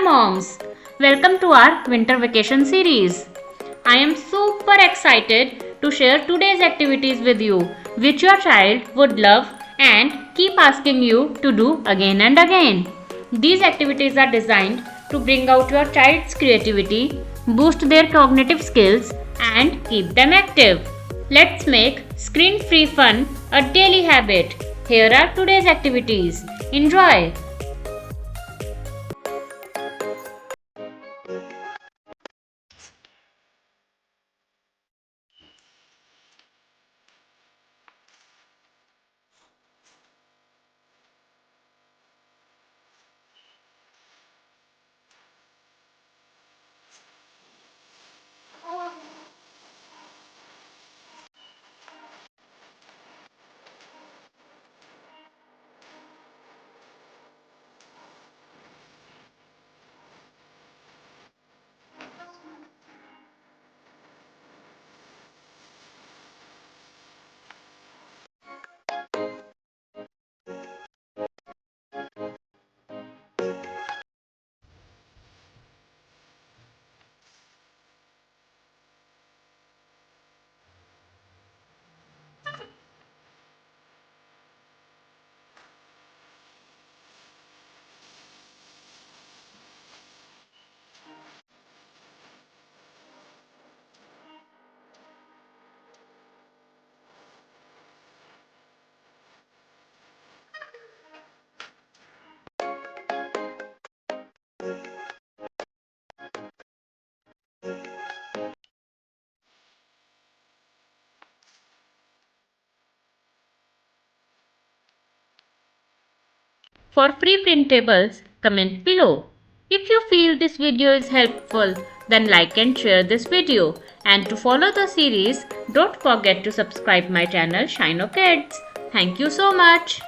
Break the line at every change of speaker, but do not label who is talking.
moms! Welcome to our winter vacation series. I am super excited to share today's activities with you, which your child would love and keep asking you to do again and again. These activities are designed to bring out your child's creativity, boost their cognitive skills, and keep them active. Let's make screen-free fun a daily habit. Here are today's activities. Enjoy! For free printables, comment below. If you feel this video is helpful, then like and share this video. And to follow the series, don't forget to subscribe my channel Shino Kids. Thank you so much.